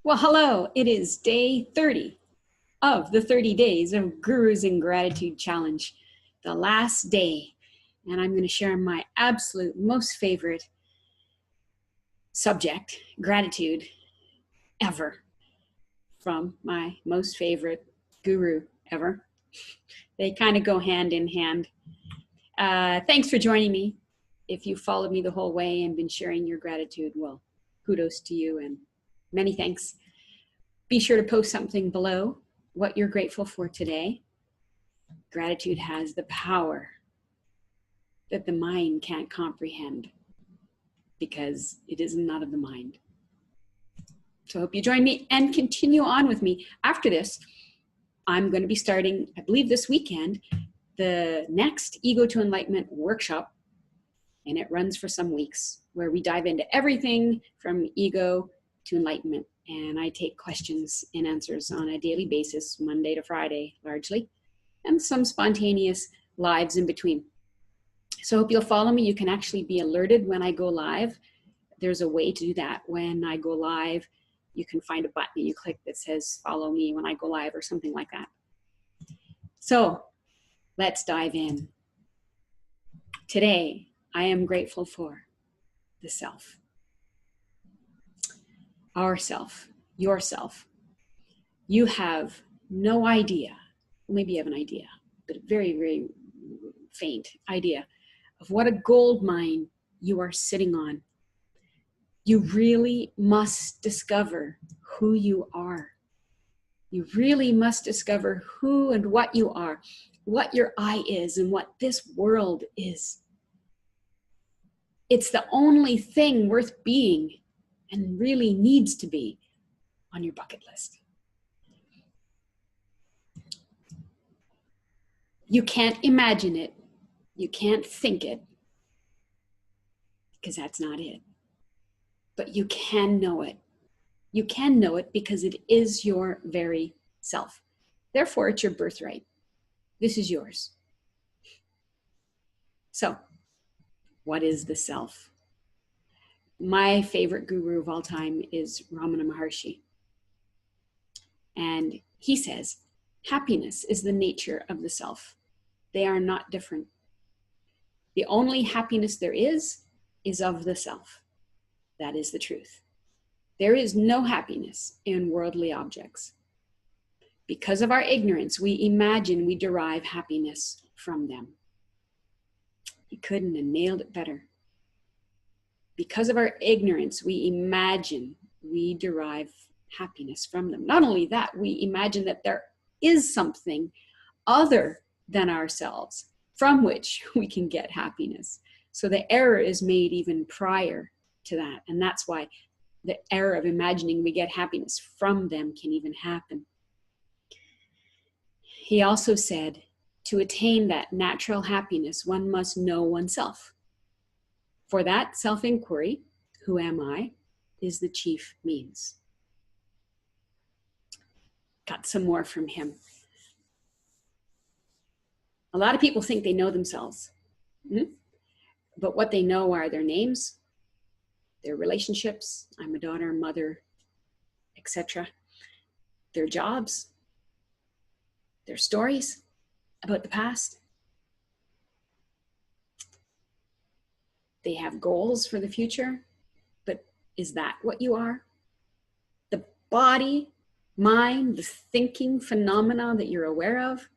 Well, hello. It is day 30 of the 30 days of Gurus in Gratitude Challenge, the last day. And I'm going to share my absolute most favorite subject, gratitude, ever, from my most favorite guru ever. They kind of go hand in hand. Thanks for joining me. If you followed me the whole way and been sharing your gratitude, well, kudos to you and many thanks. Be sure to post something below what you're grateful for today. Gratitude has the power that the mind can't comprehend because it is not of the mind. So I hope you join me and continue on with me. After this, I'm going to be starting, I believe this weekend, the next Ego to Enlightenment workshop, and it runs for some weeks, where we dive into everything from ego to enlightenment. And I take questions and answers on a daily basis, Monday to Friday, largely, and some spontaneous lives in between. So I hope you'll follow me. You can actually be alerted when I go live. There's a way to do that. When I go live, you can find a button you click that says follow me when I go live or something like that. So let's dive in. Today, I am grateful for the self. Our self, yourself. You have no idea, maybe you have an idea, but a very, very faint idea of what a gold mine you are sitting on. You really must discover who you are. You really must discover who and what you are, what your I is, and what this world is. It's the only thing worth being and really needs to be on your bucket list. You can't imagine it. You can't think it, because that's not it. But you can know it. You can know it because it is your very self. Therefore, it's your birthright. This is yours. So, what is the self? My favorite guru of all time is Ramana Maharshi. And he says, happiness is the nature of the self. They are not different. The only happiness there is of the self. That is the truth. There is no happiness in worldly objects. Because of our ignorance, we imagine we derive happiness from them. He couldn't have nailed it better. Because of our ignorance, we imagine we derive happiness from them. Not only that, we imagine that there is something other than ourselves from which we can get happiness. So the error is made even prior to that. And that's why the error of imagining we get happiness from them can even happen. He also said, to attain that natural happiness, one must know oneself. For that self-inquiry, who am I, is the chief means. Got some more from him. A lot of people think they know themselves, but what they know are their names, their relationships, I'm a daughter, mother, etc., their jobs, their stories about the past. They have goals for the future, but is that what you are? The body, mind, the thinking phenomena that you're aware of,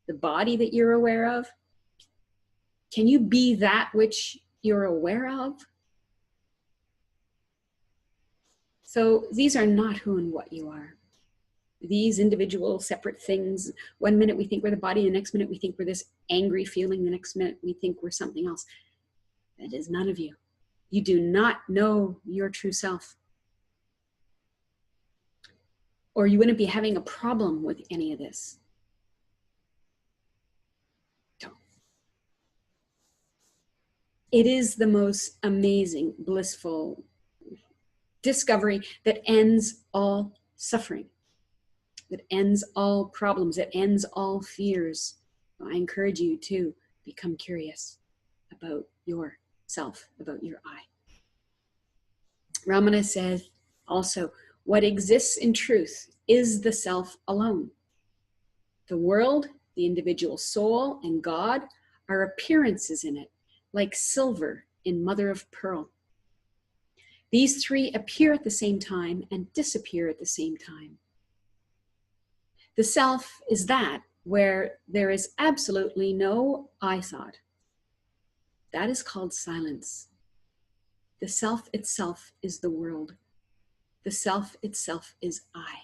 the body that you're aware of, can you be that which you're aware of? So these are not who and what you are. These individual separate things, one minute we think we're the body, the next minute we think we're this angry feeling, the next minute we think we're something else. That is none of you. You do not know your true self. Or you wouldn't be having a problem with any of this. Don't. It is the most amazing, blissful discovery that ends all suffering, that ends all problems, that ends all fears. I encourage you to become curious about yourself, about your I. Ramana says also, What exists in truth is the self alone. The world, the individual soul, and God are appearances in it, like silver in mother of pearl. These three appear at the same time and disappear at the same time. The self is that where there is absolutely no I thought. That is called silence. The self itself is the world. The self itself is I.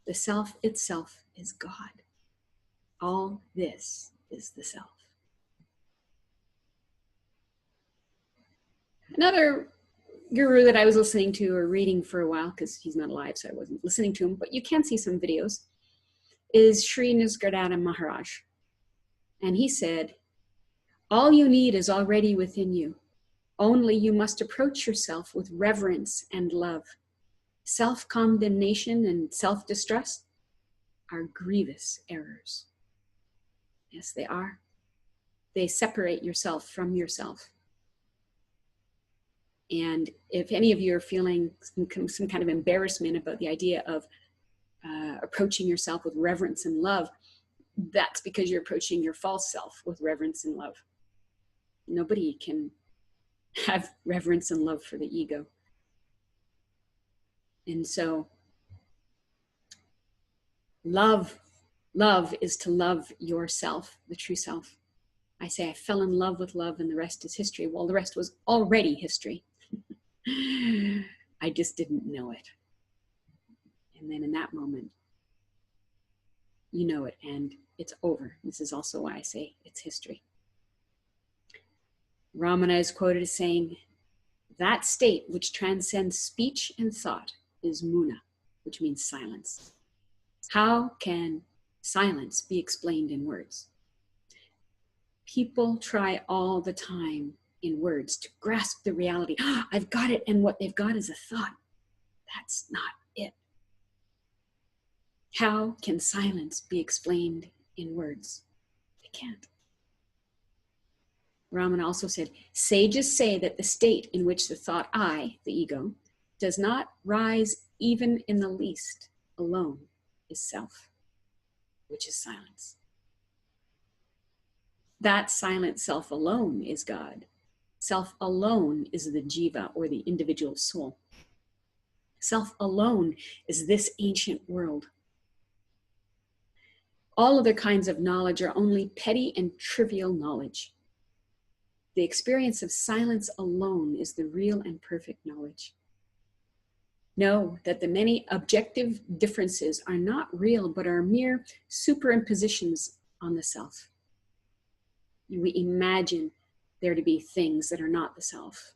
The self itself is God. All this is the self. Another guru that I was listening to or reading for a while, because he's not alive, so I wasn't listening to him, but you can see some videos, is Sri Nisargadatta Maharaj. And he said, all you need is already within you. Only you must approach yourself with reverence and love. Self-condemnation and self-distrust are grievous errors. Yes, they are. They separate yourself from yourself. And if any of you are feeling some kind of embarrassment about the idea of approaching yourself with reverence and love, that's because you're approaching your false self with reverence and love. Nobody can have reverence and love for the ego. And so love is to love yourself, the true self. I say I fell in love with love and the rest is history. Well, the rest was already history. I just didn't know it. And then in that moment, you know it and it's over. This is also why I say it's history. Ramana is quoted as saying, that state which transcends speech and thought is muna, which means silence. How can silence be explained in words? People try all the time in words to grasp the reality. Oh, I've got it, and what they've got is a thought. That's not it. How can silence be explained in words? They can't. Ramana also said, sages say that the state in which the thought I, the ego, does not rise even in the least alone is self, which is silence. That silent self alone is God. Self alone is the jiva, or the individual soul. Self alone is this ancient world. All other kinds of knowledge are only petty and trivial knowledge. The experience of silence alone is the real and perfect knowledge. Know that the many objective differences are not real, but are mere superimpositions on the self. We imagine there to be things that are not the self,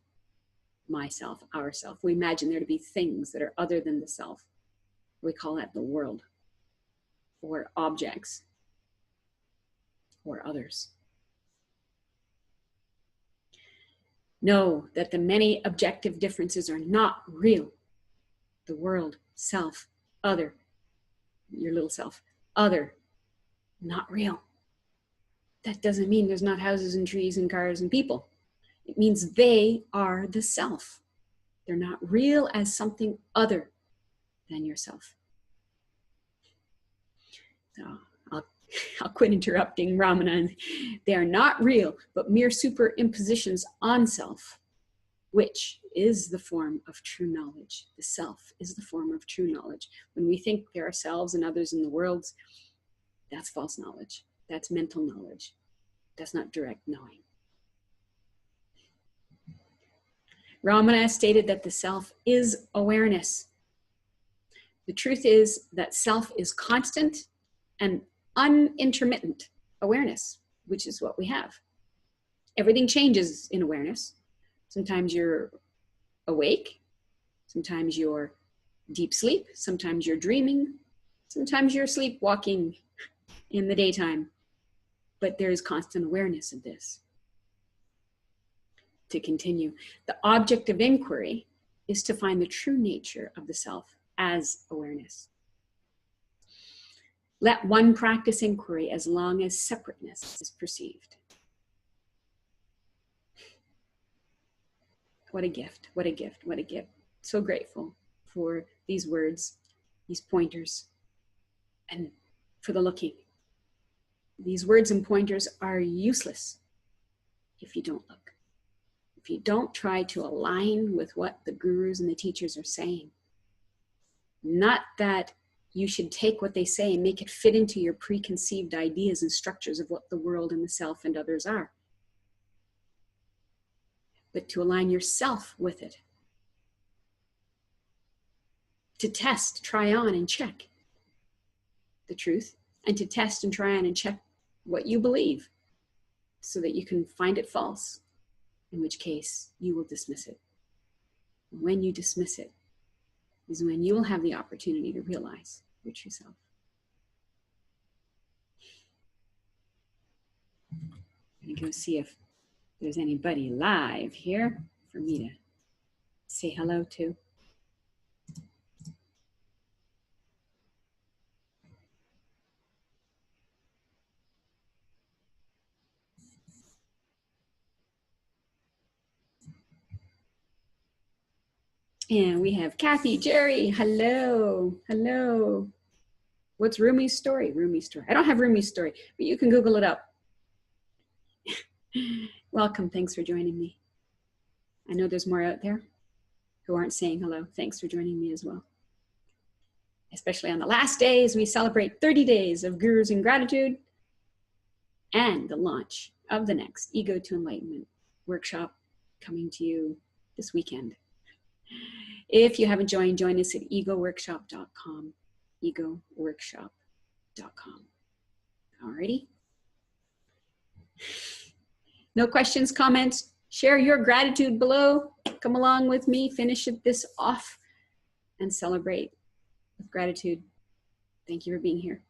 myself, ourself. We imagine there to be things that are other than the self. We call that the world, or objects, or others. Know that the many objective differences are not real. The world, self, other, your little self, other, not real. That doesn't mean there's not houses and trees and cars and people. It means they are the self. They're not real as something other than yourself. So I'll quit interrupting Ramana. They are not real, but mere superimpositions on self, which is the form of true knowledge. The self is the form of true knowledge. When we think there are ourselves and others in the world, that's false knowledge. That's mental knowledge. That's not direct knowing. Ramana stated that the self is awareness. The truth is that self is constant and unintermittent awareness, which is what we have. Everything changes in awareness. Sometimes you're awake, sometimes you're deep sleep, sometimes you're dreaming, sometimes you're sleepwalking in the daytime, but there is constant awareness of this. To continue, the object of inquiry is to find the true nature of the self as awareness. Let one practice inquiry as long as separateness is perceived. What a gift, what a gift, what a gift. So grateful for these words, these pointers, and for the looking. These words and pointers are useless if you don't look. If you don't try to align with what the gurus and the teachers are saying. Not that you should take what they say and make it fit into your preconceived ideas and structures of what the world and the self and others are, but to align yourself with it. To test, try on, and check the truth, and to test and try on and check what you believe so that you can find it false, in which case you will dismiss it. When you dismiss it is when you will have the opportunity to realize your true self. I'm going to go see if there's anybody live here for me to say hello to. And we have Kathy, Jerry, hello, hello. What's Rumi's story? Rumi's story. I don't have Rumi's story, but you can Google it up. Welcome, thanks for joining me. I know there's more out there who aren't saying hello. Thanks for joining me as well. Especially on the last day as we celebrate 30 days of Gurus in Gratitude and the launch of the next Ego to Enlightenment workshop coming to you this weekend. If you haven't joined, join us at egoworkshop.com, egoworkshop.com. Alrighty. No questions, comments, share your gratitude below. Come along with me, finish this off and celebrate with gratitude. Thank you for being here.